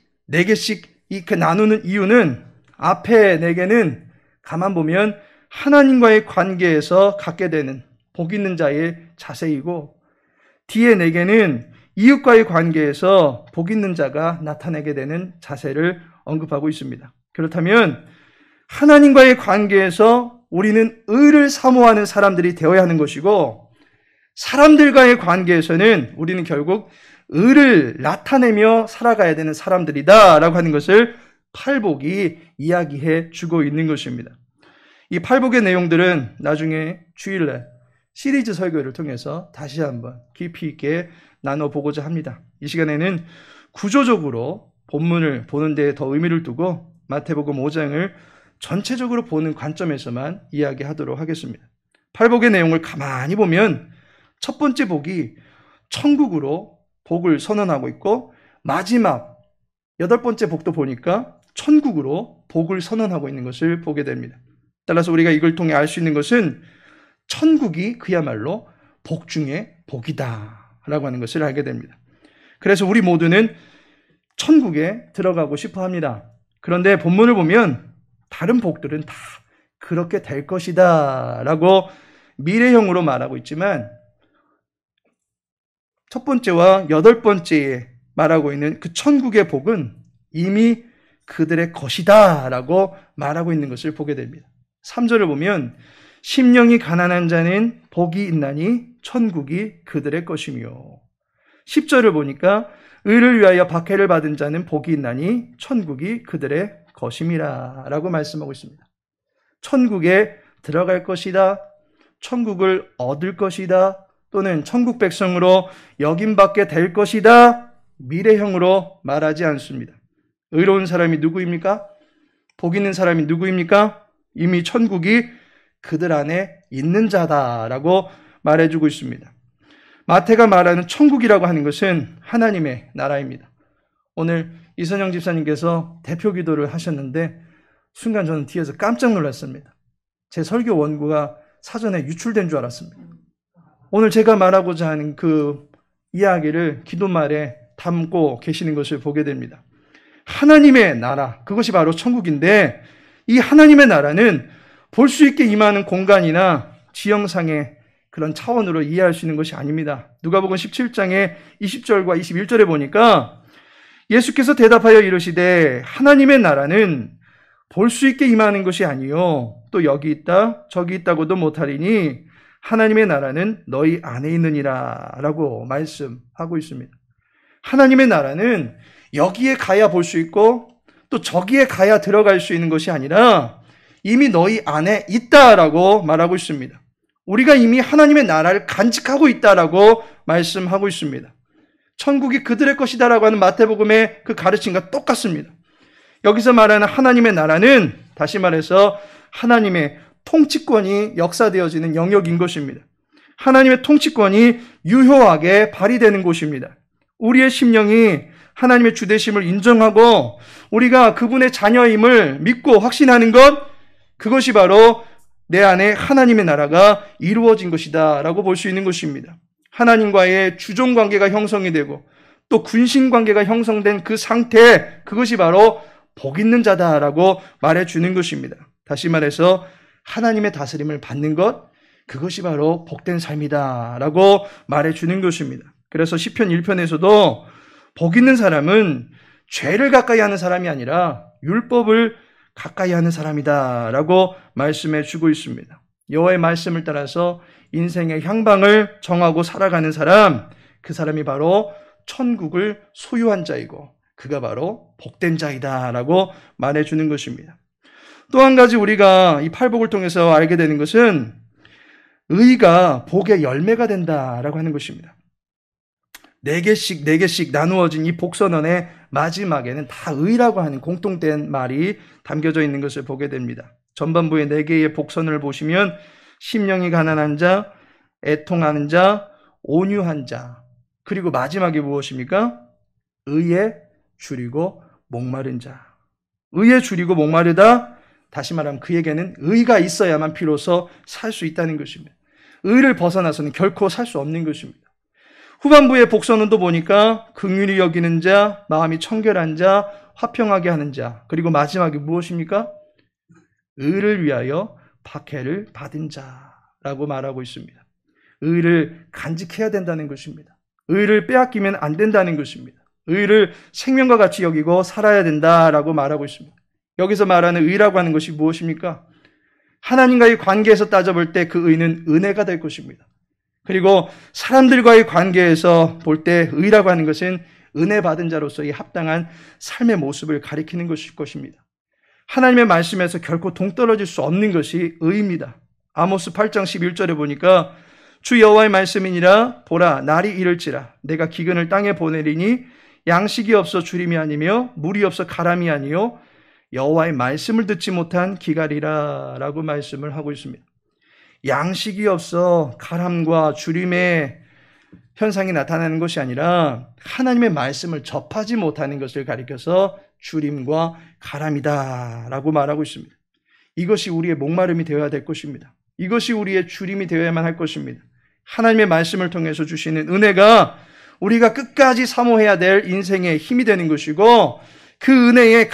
이렇게 나누는 이유는 앞에 4개는 가만 보면 하나님과의 관계에서 갖게 되는 복 있는 자의 자세이고, 뒤에 4개는 이웃과의 관계에서 복 있는 자가 나타내게 되는 자세를 언급하고 있습니다. 그렇다면 하나님과의 관계에서 우리는 의를 사모하는 사람들이 되어야 하는 것이고, 사람들과의 관계에서는 우리는 결국 의를 나타내며 살아가야 되는 사람들이다 라고 하는 것을 팔복이 이야기해 주고 있는 것입니다. 이 팔복의 내용들은 나중에 주일날 시리즈 설교를 통해서 다시 한번 깊이 있게 나눠보고자 합니다. 이 시간에는 구조적으로 본문을 보는 데 더 의미를 두고 마태복음 5장을 전체적으로 보는 관점에서만 이야기하도록 하겠습니다. 팔복의 내용을 가만히 보면 첫 번째 복이 천국으로 복을 선언하고 있고, 마지막 8번째 복도 보니까 천국으로 복을 선언하고 있는 것을 보게 됩니다. 따라서 우리가 이걸 통해 알 수 있는 것은 천국이 그야말로 복 중에 복이다라고 하는 것을 알게 됩니다. 그래서 우리 모두는 천국에 들어가고 싶어 합니다. 그런데 본문을 보면 다른 복들은 다 그렇게 될 것이다 라고 미래형으로 말하고 있지만 첫 번째와 여덟 번째에 말하고 있는 그 천국의 복은 이미 그들의 것이다 라고 말하고 있는 것을 보게 됩니다. 3절을 보면 심령이 가난한 자는 복이 있나니 천국이 그들의 것이며, 10절을 보니까 의를 위하여 박해를 받은 자는 복이 있나니 천국이 그들의 것임이라 라고 말씀하고 있습니다. 천국에 들어갈 것이다, 천국을 얻을 것이다, 또는 천국 백성으로 여김받게 될 것이다, 미래형으로 말하지 않습니다. 의로운 사람이 누구입니까? 복 있는 사람이 누구입니까? 이미 천국이 그들 안에 있는 자다라고 말해주고 있습니다. 마태가 말하는 천국이라고 하는 것은 하나님의 나라입니다. 오늘 이선영 집사님께서 대표 기도를 하셨는데 순간 저는 뒤에서 깜짝 놀랐습니다. 제 설교 원고가 사전에 유출된 줄 알았습니다. 오늘 제가 말하고자 하는 그 이야기를 기도말에 담고 계시는 것을 보게 됩니다. 하나님의 나라, 그것이 바로 천국인데 이 하나님의 나라는 볼 수 있게 임하는 공간이나 지형상의 그런 차원으로 이해할 수 있는 것이 아닙니다. 누가복음 17장의 20절과 21절에 보니까 예수께서 대답하여 이르시되 하나님의 나라는 볼 수 있게 임하는 것이 아니요 또 여기 있다 저기 있다고도 못하리니 하나님의 나라는 너희 안에 있느니라 라고 말씀하고 있습니다. 하나님의 나라는 여기에 가야 볼 수 있고 또 저기에 가야 들어갈 수 있는 것이 아니라 이미 너희 안에 있다라고 말하고 있습니다. 우리가 이미 하나님의 나라를 간직하고 있다라고 말씀하고 있습니다. 천국이 그들의 것이다라고 하는 마태복음의 그 가르침과 똑같습니다. 여기서 말하는 하나님의 나라는 다시 말해서 하나님의 통치권이 역사되어지는 영역인 것입니다. 하나님의 통치권이 유효하게 발휘되는 곳입니다. 우리의 심령이 하나님의 주되심을 인정하고 우리가 그분의 자녀임을 믿고 확신하는 것, 그것이 바로 내 안에 하나님의 나라가 이루어진 것이다 라고 볼 수 있는 것입니다. 하나님과의 주종관계가 형성이 되고 또 군신관계가 형성된 그 상태, 그것이 바로 복 있는 자다라고 말해주는 것입니다. 다시 말해서 하나님의 다스림을 받는 것, 그것이 바로 복된 삶이다 라고 말해주는 것입니다. 그래서 시편 1편에서도 복 있는 사람은 죄를 가까이 하는 사람이 아니라 율법을 가까이 하는 사람이다 라고 말씀해 주고 있습니다. 여호와의 말씀을 따라서 인생의 향방을 정하고 살아가는 사람, 그 사람이 바로 천국을 소유한 자이고 그가 바로 복된 자이다 라고 말해주는 것입니다. 또 한 가지 우리가 이 팔복을 통해서 알게 되는 것은 의가 복의 열매가 된다라고 하는 것입니다. 4개씩 나누어진 이 복선언의 마지막에는 다 의라고 하는 공통된 말이 담겨져 있는 것을 보게 됩니다. 전반부의 4개의 복선을 보시면 심령이 가난한 자, 애통하는 자, 온유한 자, 그리고 마지막에 무엇입니까? 의에 줄이고 목마른 자. 의에 줄이고 목마르다, 다시 말하면 그에게는 의가 있어야만 비로소 살 수 있다는 것입니다. 의를 벗어나서는 결코 살 수 없는 것입니다. 후반부의 복선언도 보니까 긍휼히 여기는 자, 마음이 청결한 자, 화평하게 하는 자, 그리고 마지막에 무엇입니까? 의를 위하여 박해를 받은 자라고 말하고 있습니다. 의를 간직해야 된다는 것입니다. 의를 빼앗기면 안 된다는 것입니다. 의를 생명과 같이 여기고 살아야 된다라고 말하고 있습니다. 여기서 말하는 의라고 하는 것이 무엇입니까? 하나님과의 관계에서 따져볼 때 그 의는 은혜가 될 것입니다. 그리고 사람들과의 관계에서 볼 때 의라고 하는 것은 은혜 받은 자로서의 합당한 삶의 모습을 가리키는 것일 것입니다. 하나님의 말씀에서 결코 동떨어질 수 없는 것이 의입니다. 아모스 8장 11절에 보니까 주 여호와의 말씀이니라 보라 날이 이를지라 내가 기근을 땅에 보내리니 양식이 없어 주림이 아니며 물이 없어 가람이 아니요 여호와의 말씀을 듣지 못한 기갈이라 라고 말씀을 하고 있습니다. 양식이 없어 가람과 주림의 현상이 나타나는 것이 아니라 하나님의 말씀을 접하지 못하는 것을 가리켜서 주림과 가람이다 라고 말하고 있습니다. 이것이 우리의 목마름이 되어야 될 것입니다. 이것이 우리의 주림이 되어야만 할 것입니다. 하나님의 말씀을 통해서 주시는 은혜가 우리가 끝까지 사모해야 될 인생의 힘이 되는 것이고, 그 은혜의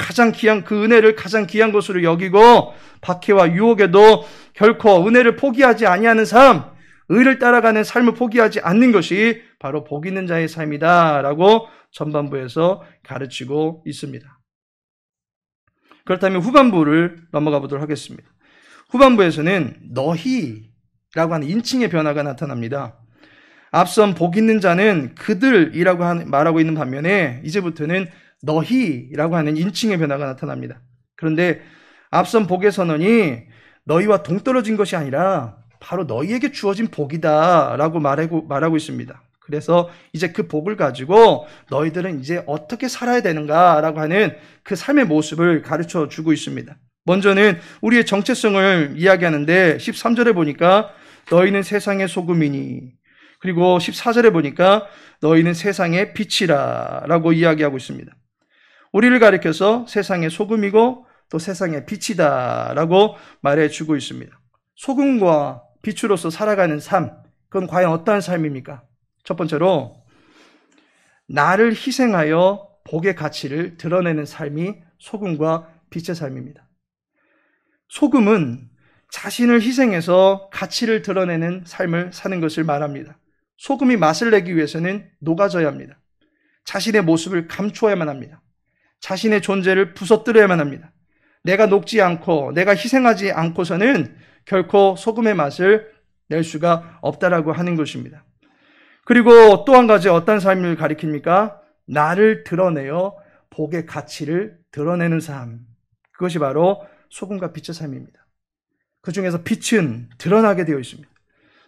그 은혜를 가장 귀한 것으로 여기고 박해와 유혹에도 결코 은혜를 포기하지 아니하는 삶, 의를 따라가는 삶을 포기하지 않는 것이 바로 복 있는 자의 삶이다라고 전반부에서 가르치고 있습니다. 그렇다면 후반부를 넘어가 보도록 하겠습니다. 후반부에서는 너희라고 하는 인칭의 변화가 나타납니다. 앞선 복 있는 자는 그들이라고 말하고 있는 반면에 이제부터는 너희라고 하는 인칭의 변화가 나타납니다. 그런데 앞선 복의 선언이 너희와 동떨어진 것이 아니라 바로 너희에게 주어진 복이다라고 말하고 있습니다. 그래서 이제 그 복을 가지고 너희들은 이제 어떻게 살아야 되는가라고 하는 그 삶의 모습을 가르쳐 주고 있습니다. 먼저는 우리의 정체성을 이야기하는데 13절에 보니까 너희는 세상의 소금이니, 그리고 14절에 보니까 너희는 세상의 빛이라 라고 이야기하고 있습니다. 우리를 가리켜서 세상의 소금이고 또 세상의 빛이다 라고 말해주고 있습니다. 소금과 빛으로서 살아가는 삶, 그건 과연 어떠한 삶입니까? 첫 번째로 나를 희생하여 복의 가치를 드러내는 삶이 소금과 빛의 삶입니다. 소금은 자신을 희생해서 가치를 드러내는 삶을 사는 것을 말합니다. 소금이 맛을 내기 위해서는 녹아져야 합니다. 자신의 모습을 감추어야만 합니다. 자신의 존재를 부서뜨려야만 합니다. 내가 녹지 않고 내가 희생하지 않고서는 결코 소금의 맛을 낼 수가 없다라고 하는 것입니다. 그리고 또 한 가지 어떤 삶을 가리킵니까? 나를 드러내어 복의 가치를 드러내는 삶. 그것이 바로 소금과 빛의 삶입니다. 그 중에서 빛은 드러나게 되어 있습니다.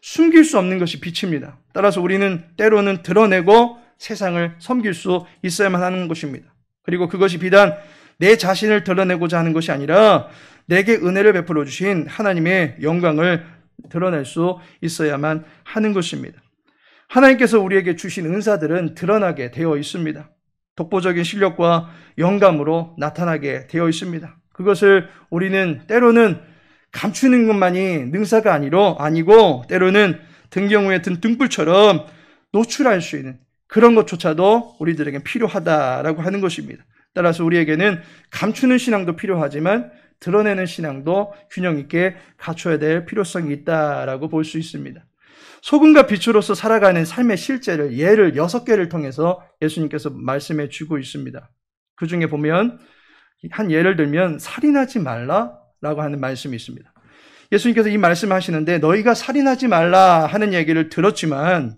숨길 수 없는 것이 빛입니다. 따라서 우리는 때로는 드러내고 세상을 섬길 수 있어야만 하는 것입니다. 그리고 그것이 비단 내 자신을 드러내고자 하는 것이 아니라 내게 은혜를 베풀어 주신 하나님의 영광을 드러낼 수 있어야만 하는 것입니다. 하나님께서 우리에게 주신 은사들은 드러나게 되어 있습니다. 독보적인 실력과 영감으로 나타나게 되어 있습니다. 그것을 우리는 때로는 감추는 것만이 능사가 아니고 때로는 등경우에 든 등불처럼 노출할 수 있는 그런 것조차도 우리들에게 필요하다라고 하는 것입니다. 따라서 우리에게는 감추는 신앙도 필요하지만 드러내는 신앙도 균형 있게 갖춰야 될 필요성이 있다라고 볼 수 있습니다. 소금과 빛으로서 살아가는 삶의 실제를 예를 6개를 통해서 예수님께서 말씀해 주고 있습니다. 그 중에 보면 한 예를 들면 살인하지 말라라고 하는 말씀이 있습니다. 예수님께서 이 말씀을 하시는데 너희가 살인하지 말라 하는 얘기를 들었지만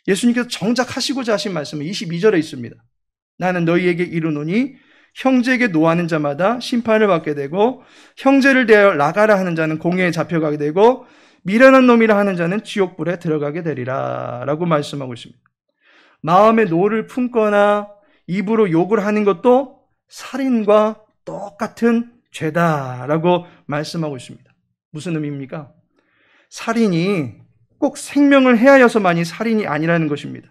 예수님께서 정작 하시고자 하신 말씀은 22절에 있습니다. 나는 너희에게 이르노니 형제에게 노하는 자마다 심판을 받게 되고 형제를 대하여 나가라 하는 자는 공회에 잡혀가게 되고 미련한 놈이라 하는 자는 지옥불에 들어가게 되리라 라고 말씀하고 있습니다. 마음에 노를 품거나 입으로 욕을 하는 것도 살인과 똑같은 죄다라고 말씀하고 있습니다. 무슨 의미입니까? 살인이 꼭 생명을 해하여서만이 살인이 아니라는 것입니다.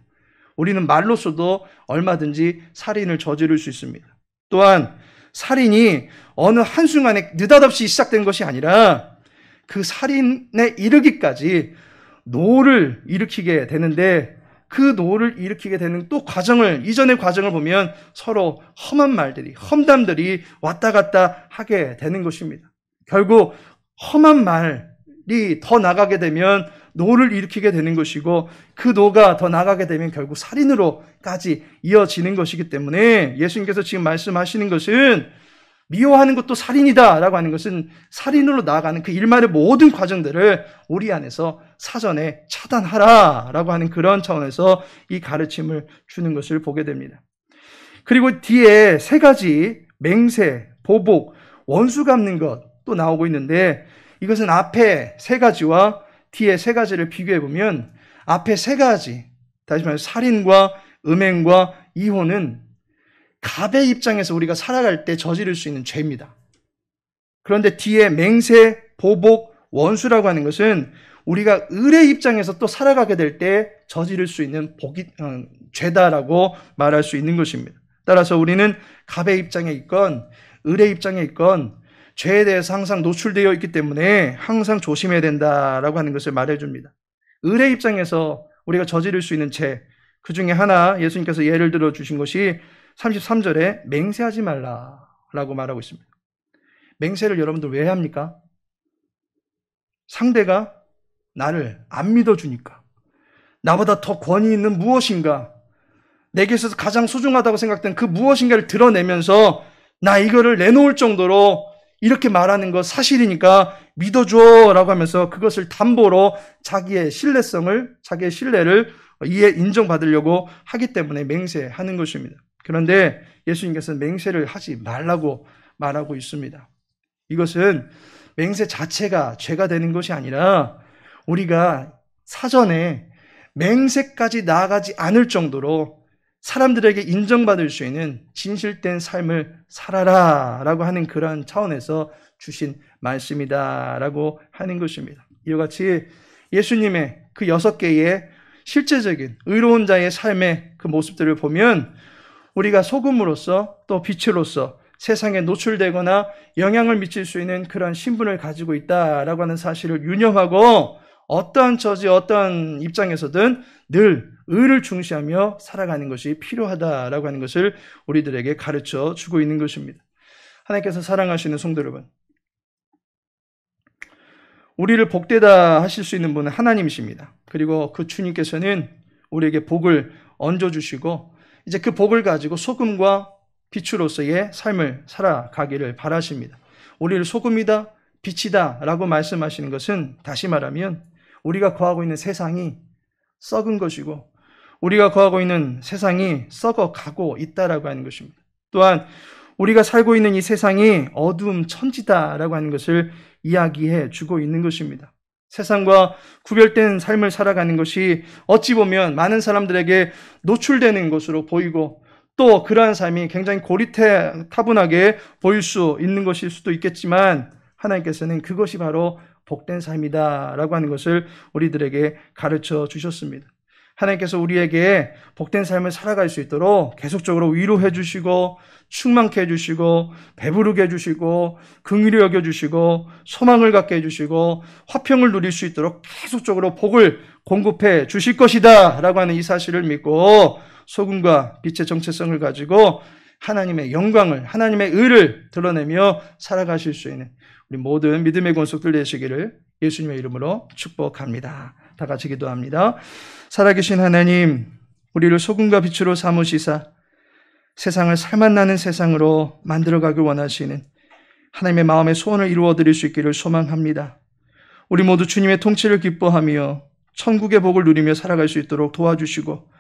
우리는 말로서도 얼마든지 살인을 저지를 수 있습니다. 또한 살인이 어느 한순간에 느닷없이 시작된 것이 아니라 그 살인에 이르기까지 노를 일으키게 되는데 그 노를 일으키게 되는 또 이전의 과정을 보면 서로 험한 말들이, 험담들이 왔다 갔다 하게 되는 것입니다. 결국 험한 말이 더 나가게 되면 노를 일으키게 되는 것이고 그 노가 더 나가게 되면 결국 살인으로까지 이어지는 것이기 때문에 예수님께서 지금 말씀하시는 것은 미워하는 것도 살인이다라고 하는 것은 살인으로 나아가는 그 일말의 모든 과정들을 우리 안에서 사전에 차단하라라고 하는 그런 차원에서 이 가르침을 주는 것을 보게 됩니다. 그리고 뒤에 3가지 맹세, 보복, 원수 갚는 것 또 나오고 있는데 이것은 앞에 3가지와 뒤에 3가지를 비교해 보면 앞에 3가지, 다시 말해서 살인과 음행과 이혼은 갑의 입장에서 우리가 살아갈 때 저지를 수 있는 죄입니다. 그런데 뒤에 맹세, 보복, 원수라고 하는 것은 우리가 을의 입장에서 또 살아가게 될 때 저지를 수 있는 죄다라고 말할 수 있는 것입니다. 따라서 우리는 갑의 입장에 있건 을의 입장에 있건 죄에 대해서 항상 노출되어 있기 때문에 항상 조심해야 된다라고 하는 것을 말해줍니다. 을의 입장에서 우리가 저지를 수 있는 죄, 그 중에 하나 예수님께서 예를 들어 주신 것이 33절에 맹세하지 말라라고 말하고 있습니다. 맹세를 여러분들 왜 합니까? 상대가 나를 안 믿어주니까, 나보다 더 권위 있는 무엇인가, 내게 있어서 가장 소중하다고 생각된 그 무엇인가를 드러내면서 나 이거를 내놓을 정도로 이렇게 말하는 거 사실이니까 믿어줘 라고 하면서 그것을 담보로 자기의 신뢰성을, 자기의 신뢰를 인정받으려고 하기 때문에 맹세하는 것입니다. 그런데 예수님께서는 맹세를 하지 말라고 말하고 있습니다. 이것은 맹세 자체가 죄가 되는 것이 아니라 우리가 사전에 맹세까지 나아가지 않을 정도로 사람들에게 인정받을 수 있는 진실된 삶을 살아라 라고 하는 그러한 차원에서 주신 말씀이다 라고 하는 것입니다. 이와 같이 예수님의 그 6개의 실제적인 의로운 자의 삶의 그 모습들을 보면 우리가 소금으로서 또 빛으로서 세상에 노출되거나 영향을 미칠 수 있는 그런 신분을 가지고 있다라고 하는 사실을 유념하고 어떠한 처지, 어떠한 입장에서든 늘 의를 중시하며 살아가는 것이 필요하다라고 하는 것을 우리들에게 가르쳐 주고 있는 것입니다. 하나님께서 사랑하시는 성도 여러분, 우리를 복되다 하실 수 있는 분은 하나님이십니다. 그리고 그 주님께서는 우리에게 복을 얹어주시고 이제 그 복을 가지고 소금과 빛으로서의 삶을 살아가기를 바라십니다. 우리를 소금이다, 빛이다 라고 말씀하시는 것은 다시 말하면 우리가 거하고 있는 세상이 썩은 것이고 우리가 거하고 있는 세상이 썩어가고 있다라고 하는 것입니다. 또한 우리가 살고 있는 이 세상이 어두움 천지다라고 하는 것을 이야기해 주고 있는 것입니다. 세상과 구별된 삶을 살아가는 것이 어찌 보면 많은 사람들에게 노출되는 것으로 보이고 또 그러한 삶이 굉장히 고리타분하게 보일 수 있는 것일 수도 있겠지만 하나님께서는 그것이 바로 복된 삶이다라고 하는 것을 우리들에게 가르쳐 주셨습니다. 하나님께서 우리에게 복된 삶을 살아갈 수 있도록 계속적으로 위로해 주시고 충만케 해주시고 배부르게 해주시고 긍휼히 여겨주시고 소망을 갖게 해주시고 화평을 누릴 수 있도록 계속적으로 복을 공급해 주실 것이다 라고 하는 이 사실을 믿고 소금과 빛의 정체성을 가지고 하나님의 영광을, 하나님의 의를 드러내며 살아가실 수 있는 우리 모든 믿음의 권속들 되시기를 예수님의 이름으로 축복합니다. 다 같이 기도합니다. 살아계신 하나님, 우리를 소금과 빛으로 삼으시사 세상을 살맛나는 세상으로 만들어가길 원하시는 하나님의 마음의 소원을 이루어드릴 수 있기를 소망합니다. 우리 모두 주님의 통치를 기뻐하며 천국의 복을 누리며 살아갈 수 있도록 도와주시고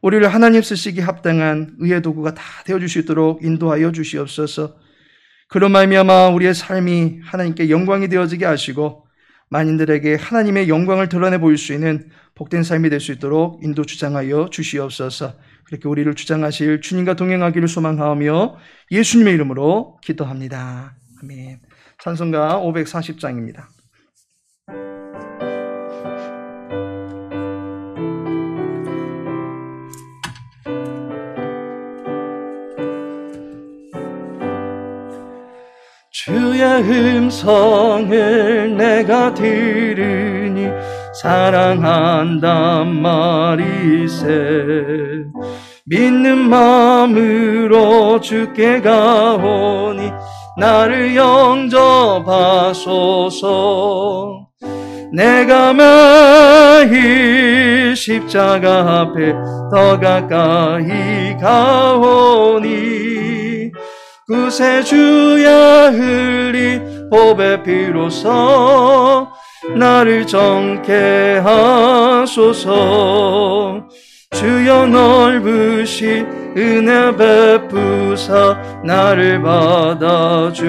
우리를 하나님 쓰시기 합당한 의의 도구가 다 되어줄 수 있도록 인도하여 주시옵소서. 그런 말미암아 우리의 삶이 하나님께 영광이 되어지게 하시고 만인들에게 하나님의 영광을 드러내 보일 수 있는 복된 삶이 될 수 있도록 인도 주장하여 주시옵소서. 그렇게 우리를 주장하실 주님과 동행하기를 소망하며 예수님의 이름으로 기도합니다. 아멘. 찬송가 540장입니다. 주의 음성을 내가 들으니 사랑한단 말이세. 믿는 마음으로 주께 가오니 나를 영접하소서. 내가 매일 십자가 앞에 더 가까이 가오니 구세주야 흘린 보배 피로써 나를 정케 하소서. 주여 넓으신 은혜 베푸사 나를 받아주시고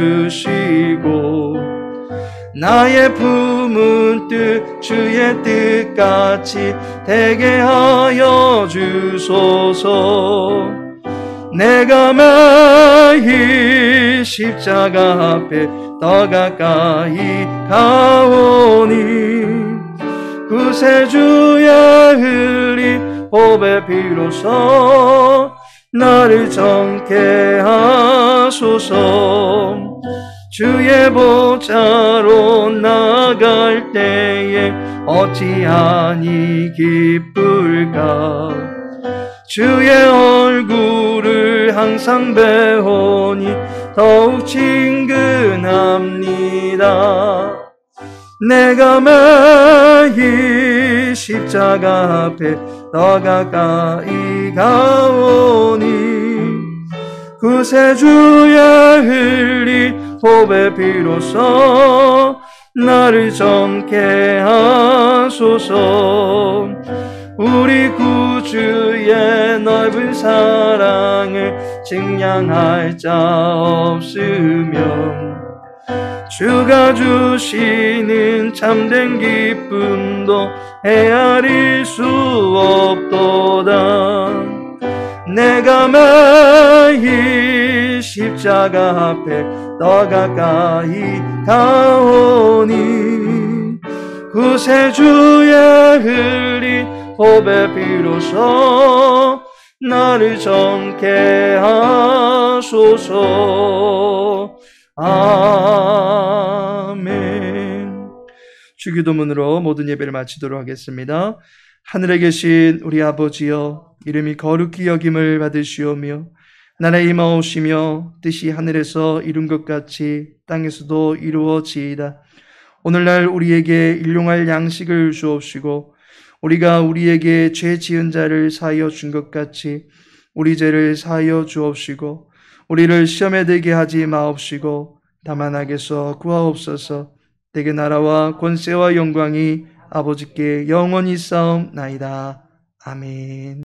나의 품은 뜻 주의 뜻같이 되게 하여 주소서. 내가 매일 십자가 앞에 더 가까이 가오니 구세주의 흘린 보배 피로써 나를 정케 하소서. 주의 보좌로 나갈 때에 어찌하니 기쁠까. 주의 얼굴을 항상 배우니 더욱 친근합니다. 내가 매일 십자가 앞에 더 가까이 가오니 구세주의 흘린 보배 피로써 나를 정케 하소서. 우리 구주의 넓은 사랑을 증량할 자 없으면 주가 주시는 참된 기쁨도 헤아릴 수 없도다. 내가 매일 십자가 앞에 더 가까이 가오니 구세주의 흘린 보배 피로써 나를 정케 하소서. 아멘. 주기도문으로 모든 예배를 마치도록 하겠습니다. 하늘에 계신 우리 아버지여, 이름이 거룩히 여김을 받으시오며 나라에 임하오시며 뜻이 하늘에서 이룬 것 같이 땅에서도 이루어지이다. 오늘날 우리에게 일용할 양식을 주옵시고 우리가 우리에게 죄 지은 자를 사하여 준 것 같이 우리 죄를 사하여 주옵시고 우리를 시험에 들게 하지 마옵시고 다만 악에서 구하옵소서. 대개 나라와 권세와 영광이 아버지께 영원히 쌓옵나이다. 아멘.